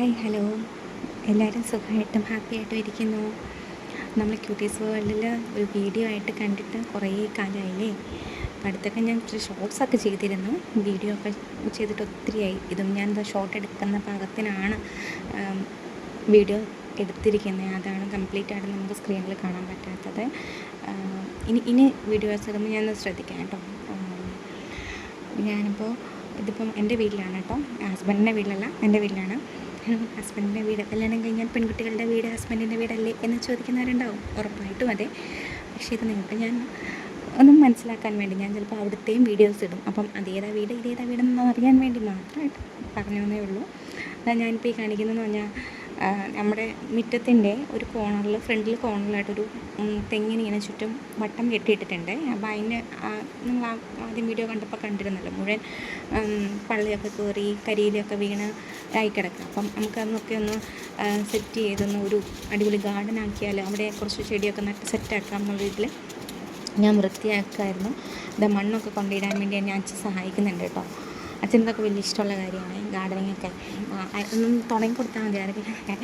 Hi hello, എല്ലാവരും സുഖമായിട്ടും happy ആയിട്ടും ഇരിക്കുന്നു. നമ്മൾ ക്യൂട്ടീസ് വേൾഡിൽ ഒരു വീഡിയോ ആയിട്ട് കണ്ടിട്ട് കുറേ കാലമായില്ലേ. അപ്പം അടുത്തൊക്കെ ഞാൻ ഇച്ചിരി ഷോർട്സൊക്കെ ചെയ്തിരുന്നു, വീഡിയോ ഒക്കെ ചെയ്തിട്ട് ഒത്തിരിയായി. ഇതും ഞാൻ എന്താ ഷോർട്ട് എടുക്കുന്ന പാകത്തിനാണ് വീഡിയോ എടുത്തിരിക്കുന്നത്. അതാണ് കംപ്ലീറ്റ് ആയിട്ട് നമുക്ക് സ്ക്രീനിൽ കാണാൻ പറ്റാത്തത്. ഇനി വീഡിയോസ് ഇടുമ്പോൾ ഞാനൊന്ന് ശ്രദ്ധിക്കാം കേട്ടോ. ഞാനിപ്പോൾ ഇതിപ്പം എൻ്റെ വീട്ടിലാണ് കേട്ടോ, ഹസ്ബൻഡിൻ്റെ വീട്ടിലല്ല, എൻ്റെ വീട്ടിലാണ്. ഹസ്ബൻഡിൻ്റെ വീട്, കല്യാണം കഴിഞ്ഞാൽ പെൺകുട്ടികളുടെ വീട് ഹസ്ബൻഡിൻ്റെ വീടല്ലേ എന്ന് ചോദിക്കുന്നവരുണ്ടാവും, ഉറപ്പായിട്ടും അതെ. പക്ഷേ ഇത് നിങ്ങൾക്ക് ഞാൻ ഒന്നും മനസ്സിലാക്കാൻ വേണ്ടി ഞാൻ ചിലപ്പോൾ അവിടുത്തെയും വീഡിയോസ് ഇടും. അപ്പം അതേതാ വീട് ഇതേതാ വീടെന്ന് അറിയാൻ വേണ്ടി മാത്രമായിട്ട് പറഞ്ഞു എന്നേ ഉള്ളൂ. അതാ ഞാനിപ്പോൾ ഈ കാണിക്കുന്നതെന്ന് പറഞ്ഞാൽ നമ്മുടെ മുറ്റത്തിൻ്റെ ഒരു കോർണറിൽ, ഫ്രണ്ടിൽ കോർണറിലായിട്ടൊരു തെങ്ങിനിങ്ങനെ ചുറ്റും വട്ടം കെട്ടിയിട്ടിട്ടുണ്ട്. അപ്പോൾ അതിന് നിങ്ങൾ ആദ്യം വീഡിയോ കണ്ടപ്പോൾ കണ്ടിരുന്നല്ലോ, മുഴുവൻ പള്ളിയൊക്കെ കയറി കരിയിലൊക്കെ വീണ് ആയി കിടക്കുക. അപ്പം നമുക്കതൊക്കെ ഒന്ന് സെറ്റ് ചെയ്തൊന്ന് ഒരു അടിപൊളി ഗാർഡൻ ആക്കിയാൽ അവിടെ കുറച്ച് ചെടിയൊക്കെ നട്ട് സെറ്റാക്കാം എന്നുള്ള രീതിയിൽ ഞാൻ വൃത്തിയാക്കുമായിരുന്നു. ഇത് മണ്ണൊക്കെ കൊണ്ടിടാൻ വേണ്ടി ഞാൻ അച്ഛൻ സഹായിക്കുന്നുണ്ട് കേട്ടോ. അച്ഛനൊക്കെ വലിയ ഇഷ്ടമുള്ള കാര്യമാണ് ഗാർഡനിങ്ങൊക്കെ. ഒന്നും തുടങ്ങി കൊടുത്താൽ മതി, ആരെങ്കിലുമൊക്കെ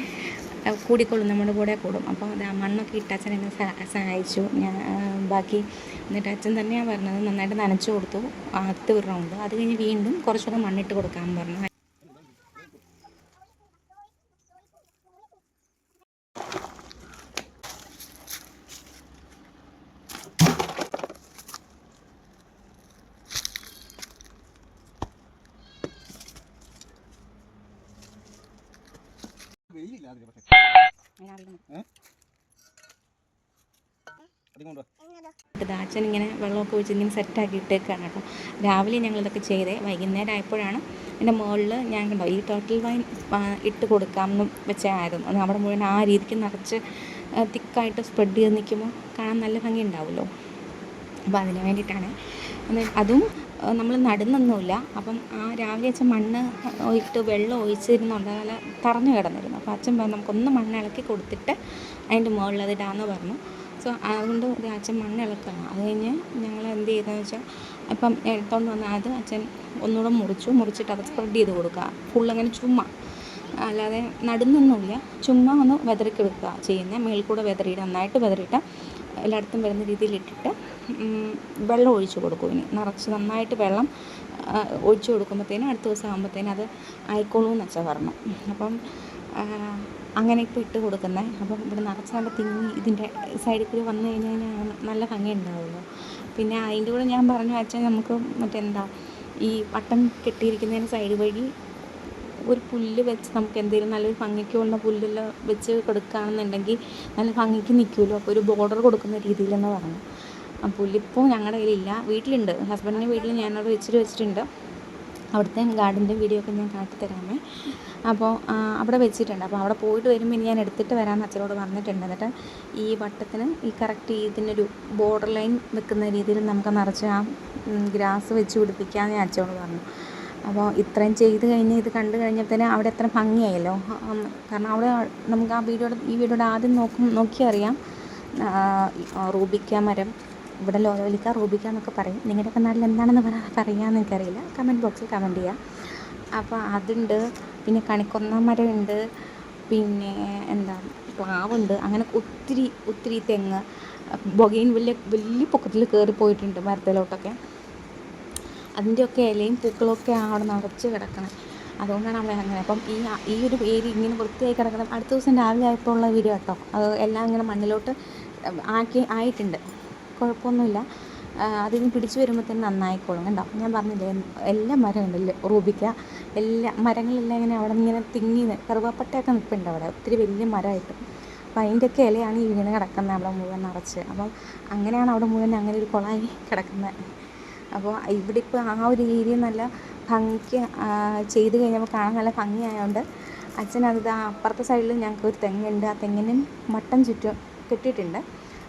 കൂടിക്കൊള്ളും, നമ്മുടെ കൂടെ കൂടും. അപ്പോൾ അത് മണ്ണൊക്കെ ഇട്ട് അച്ഛൻ എന്നെ സഹായിച്ചു. ഞാൻ ബാക്കി എന്നിട്ട് അച്ഛൻ തന്നെയാണ് പറഞ്ഞത്, നന്നായിട്ട് നനച്ചു കൊടുത്തു ആദ്യത്തെ ഒരു റൗണ്ട്. അത് കഴിഞ്ഞ് വീണ്ടും കുറച്ചുകൂടെ മണ്ണിട്ട് കൊടുക്കാൻ പറഞ്ഞു. അച്ഛൻ ഇങ്ങനെ വെള്ളമൊക്കെ ഒഴിച്ച് ഇങ്ങനെ സെറ്റാക്കി ഇട്ടേക്കാണ് കേട്ടോ. രാവിലെ ഞങ്ങളിതൊക്കെ ചെയ്തേ, വൈകുന്നേരം ആയപ്പോഴാണ് എൻ്റെ മുകളിൽ ഞാൻ കണ്ടോ ഈ ടോട്ടൽ വൈൻ ഇട്ട് കൊടുക്കാമെന്ന് വെച്ചായിരുന്നു. നമ്മുടെ മുഴുവൻ ആ രീതിക്ക് നിറച്ച് തിക്കായിട്ട് സ്പ്രെഡ് ചെയ്ത് നിൽക്കുമ്പോൾ കാണാൻ നല്ല ഭംഗി ഉണ്ടാവുമല്ലോ. അപ്പോൾ അതിന് വേണ്ടിയിട്ടാണ്. അതും നമ്മൾ നടുന്നൊന്നുമില്ല. അപ്പം ആ രാവിലെ അച്ഛൻ മണ്ണ് ഇട്ട് വെള്ളം ഒഴിച്ചിരുന്നുണ്ട്, നല്ല തറഞ്ഞു കിടന്നിരുന്നു. അപ്പോൾ അച്ഛൻ പറഞ്ഞു നമുക്കൊന്ന് മണ്ണ് ഇളക്കി കൊടുത്തിട്ട് അതിൻ്റെ മുകളിൽ അത് ഇടാമെന്ന് പറഞ്ഞു. സോ അതുകൊണ്ട് അച്ഛൻ മണ്ണ് ഇളക്കുകയാണ്. അത് കഴിഞ്ഞ് ഞങ്ങൾ എന്ത് ചെയ്തതെന്ന് വെച്ചാൽ ഇപ്പം എടുത്തോണ്ട് വന്ന അത് അച്ഛൻ ഒന്നുകൂടെ മുറിച്ചിട്ട് അത് സ്പ്രെഡ് ചെയ്ത് കൊടുക്കുക. ഫുള്ളങ്ങനെ ചുമ്മാ, അല്ലാതെ നടുന്നൊന്നുമില്ല, ചുമ്മാ ഒന്ന് വെതറിക്കെടുക്കുക ചെയ്യുന്നത്. മേളിൽ കൂടെ വെതറിയിട്ട് നന്നായിട്ട് വെതറിയിട്ട് എല്ലായിടത്തും വരുന്ന രീതിയിൽ ഇട്ടിട്ട് വെള്ളം ഒഴിച്ച് കൊടുക്കും. ഇനി നിറച്ച് നന്നായിട്ട് വെള്ളം ഒഴിച്ച് കൊടുക്കുമ്പോഴത്തേനും അടുത്ത ദിവസം ആകുമ്പോഴത്തേനും അത് ആയിക്കോളൂ എന്ന് വെച്ചാൽ പറഞ്ഞു. അപ്പം അങ്ങനെ ഇപ്പോൾ ഇട്ട് കൊടുക്കുന്നത്. അപ്പം ഇവിടെ നിറച്ച് നല്ല തിങ്ങി ഇതിൻ്റെ സൈഡിൽ കൂടി വന്നു കഴിഞ്ഞാൽ നല്ല ഭംഗി ഉണ്ടാവുമല്ലോ. പിന്നെ അതിൻ്റെ കൂടെ ഞാൻ പറഞ്ഞു അച്ഛൻ നമുക്ക് മറ്റെന്താ ഈ വട്ടം കെട്ടിയിരിക്കുന്നതിന് സൈഡ് വഴി ഒരു പുല്ല് വെച്ച് നമുക്ക് എന്തെങ്കിലും നല്ലൊരു ഭംഗിക്കുള്ള പുല്ലെല്ലാം വെച്ച് കൊടുക്കുകയാണെന്നുണ്ടെങ്കിൽ നല്ല ഭംഗിക്ക് നിൽക്കുമല്ലോ. അപ്പോൾ ഒരു ബോർഡർ കൊടുക്കുന്ന രീതിയിലെന്ന് പറഞ്ഞു. ആ പുല്ലിപ്പോൾ ഞങ്ങളുടെ കയ്യിലില്ല, വീട്ടിലുണ്ട്, ഹസ്ബൻഡിൻ്റെ വീട്ടിൽ ഞാനവിടെ വെച്ചിട്ടുണ്ട്. അവിടുത്തെ ഗാർഡൻ്റെ വീഡിയോ ഒക്കെ ഞാൻ കാട്ടിത്തരാമേ. അപ്പോൾ അവിടെ വെച്ചിട്ടുണ്ട്. അപ്പോൾ അവിടെ പോയിട്ട് വരുമ്പോൾ ഇനി ഞാൻ എടുത്തിട്ട് വരാമെന്ന് അച്ഛനോട് പറഞ്ഞിട്ടുണ്ട്. എന്നിട്ട് ഈ വട്ടത്തിന് ഈ കറക്റ്റ് ഇതിനൊരു ബോർഡർ ലൈൻ വെക്കുന്ന രീതിയിൽ നമുക്ക് നിറച്ച് ആ ഗ്രാസ് വെച്ച് പിടിപ്പിക്കാമെന്ന് ഞാൻ അച്ഛനോട് പറഞ്ഞു. അപ്പോൾ ഇത്രയും ചെയ്ത് കഴിഞ്ഞ് ഇത് കണ്ടു കഴിഞ്ഞപ്പോഴത്തേന് അവിടെ എത്ര ഭംഗിയായല്ലോ. കാരണം അവിടെ നമുക്ക് ഈ വീഡിയോയുടെ ആദ്യം നോക്കിയാൽ അറിയാം, റൂബിക്ക മരം, ഇവിടെ ലോലോലിക്ക റൂബിക്ക എന്നൊക്കെ പറയും. നിങ്ങളുടെയൊക്കെ നാട്ടിൽ എന്താണെന്ന് പറയാമെന്ന് എനിക്കറിയില്ല, കമൻറ്റ് ബോക്സിൽ കമൻറ്റ് ചെയ്യാം. അപ്പോൾ അതുണ്ട്, പിന്നെ കണിക്കൊന്ന മരമുണ്ട്, പിന്നെ എന്താ പ്ലാവുണ്ട്, അങ്ങനെ ഒത്തിരി തെങ്ങ്, ബൊഗെയിൻ വലിയ പൊക്കത്തിൽ കയറിപ്പോയിട്ടുണ്ട് മരത്തിലോട്ടൊക്കെ. അതിൻ്റെയൊക്കെ ഇലയും പൂക്കളൊക്കെ അവിടെ നിറച്ച് കിടക്കണം. അതുകൊണ്ടാണ് അവിടെ അങ്ങനെ. അപ്പം ഈ ഒരു ഏരിയ ഇങ്ങനെ വൃത്തിയായി കിടക്കണം. അടുത്ത ദിവസം രാവിലെ ആയപ്പോൾ ഉള്ള വീഡിയോ കേട്ടോ. അത് എല്ലാം ഇങ്ങനെ മണ്ണിലോട്ട് ആയിട്ടുണ്ട്, കുഴപ്പമൊന്നുമില്ല. അതിന് പിടിച്ചു വരുമ്പോഴത്തേനും നന്നായിക്കോളും കണ്ടോ. ഞാൻ പറഞ്ഞില്ലേ എല്ലാ മരമുണ്ടല്ലോ റൂബിക്ക, എല്ലാ മരങ്ങളെല്ലാം ഇങ്ങനെ അവിടെ ഇങ്ങനെ തിങ്ങി കറുവാപ്പട്ടയൊക്കെ നിൽപ്പുണ്ട് അവിടെ, ഒത്തിരി വലിയ മരമായിട്ട്. അപ്പോൾ അതിൻ്റെയൊക്കെ ഇലയാണ് ഈ വീണ് കിടക്കുന്നത് അവിടെ മുഴുവൻ നിറച്ച്. അപ്പം അങ്ങനെയാണ് അവിടെ മുഴുവൻ അങ്ങനെ ഒരു കുളമായി കിടക്കുന്നത്. അപ്പോൾ ഇവിടെ ഇപ്പോൾ ആ ഒരു ഏരിയ നല്ല ഭംഗിക്ക് ചെയ്ത് കഴിഞ്ഞപ്പോൾ കാണാൻ നല്ല ഭംഗിയായതുകൊണ്ട് അച്ഛനത് അപ്പുറത്തെ സൈഡിൽ ഞങ്ങൾക്ക് ഒരു തെങ്ങുണ്ട്, ആ തെങ്ങിനും മട്ടം ചുറ്റും കെട്ടിയിട്ടുണ്ട്.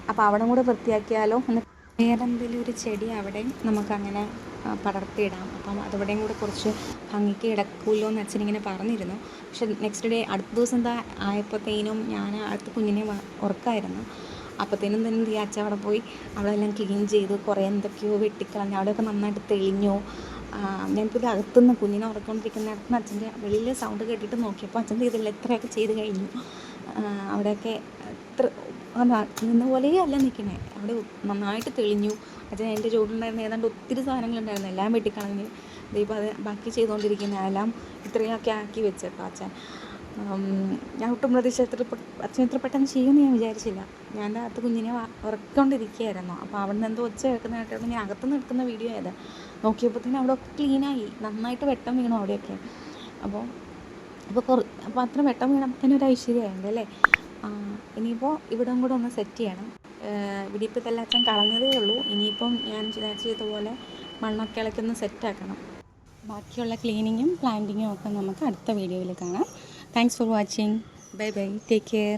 അപ്പോൾ അവിടെ കൂടെ വൃത്തിയാക്കിയാലോ എന്ന് വേറെ എന്തെങ്കിലും ഒരു ചെടി അവിടെ നമുക്കങ്ങനെ പടർത്തിയിടാം. അപ്പം അതവിടെയും കൂടെ കുറച്ച് ഭംഗിക്ക് കിടക്കുമല്ലോ എന്ന് അച്ഛനിങ്ങനെ പറഞ്ഞിരുന്നു. പക്ഷെ നെക്സ്റ്റ് ഡേ അടുത്ത ദിവസം എന്താ ആയപ്പോഴത്തേനും ഞാൻ അടുത്ത കുഞ്ഞിനെ ഉറക്കമായിരുന്നു. അപ്പോഴത്തേനും തന്നെ അച്ഛൻ അവിടെ പോയി അവിടെ എല്ലാം ക്ലീൻ ചെയ്തു, കുറേ എന്തൊക്കെയോ വെട്ടിക്കളഞ്ഞു, അവിടെയൊക്കെ നന്നായിട്ട് തെളിഞ്ഞു. ഞാനിപ്പോൾ ഇത് അകത്തുനിന്ന് കുഞ്ഞിനെ ഉറക്കൊണ്ടിരിക്കുന്നിടത്തുനിന്ന് അച്ഛൻ്റെ വെളിയിൽ സൗണ്ട് കേട്ടിട്ട് നോക്കിയപ്പോൾ അച്ഛൻ്റെ ഇതിൽ എത്രയൊക്കെ ചെയ്ത് കഴിഞ്ഞു. അവിടെയൊക്കെ എത്ര നിന്ന പോലെയേ അല്ല നിൽക്കണേ, അവിടെ നന്നായിട്ട് തെളിഞ്ഞു. അച്ഛൻ എൻ്റെ ചുവടുണ്ടായിരുന്ന ഏതാണ്ട് ഒത്തിരി സാധനങ്ങളുണ്ടായിരുന്നു, എല്ലാം വെട്ടിക്കളഞ്ഞ് ദൈവം അത് ബാക്കി ചെയ്തുകൊണ്ടിരിക്കുന്ന എല്ലാം ഇത്രയൊക്കെ ആക്കി വെച്ചേട്ടോ അച്ഛൻ. ഞാൻ ഒട്ടും പ്രതീക്ഷ അച്ഛൻ ഇത്ര പെട്ടെന്ന് ചെയ്യുമെന്ന് ഞാൻ വിചാരിച്ചില്ല. ഞാൻ എൻ്റെ അകത്ത് കുഞ്ഞിനെ ഉറക്കൊണ്ടിരിക്കുകയായിരുന്നു. അപ്പോൾ അവിടെ നിന്ന് എന്തോ ഒച്ച കേൾക്കുന്നതായിട്ടാണ് ഞാൻ അകത്തുനിന്ന് എടുക്കുന്ന വീഡിയോ ആയത്. നോക്കിയപ്പോഴത്തേനും അവിടെ ഒക്കെ ക്ലീനായി, നന്നായിട്ട് വെട്ടം വീണു അവിടെയൊക്കെ. അപ്പോൾ അത്ര വെട്ടം വീണപ്പോൾ തന്നെ ഒരു ഐശ്വര്യമായിരുന്നു അല്ലേ. ഇനിയിപ്പോൾ ഇവിടെ കൂടെ ഒന്ന് സെറ്റ് ചെയ്യണം. ഇവിടെ ഇപ്പോൾ ഇതെല്ലാം അച്ഛൻ കളഞ്ഞതേ ഉള്ളൂ. ഇനിയിപ്പം ഞാൻ ചെയ്തതുപോലെ മണ്ണൊക്കെ ഇളക്കൊന്ന് സെറ്റാക്കണം. ബാക്കിയുള്ള ക്ലീനിങ്ങും പ്ലാന്റിങ്ങും ഒക്കെ നമുക്ക് അടുത്ത വീഡിയോയിൽ കാണാം. Thanks for watching. Bye bye, take care.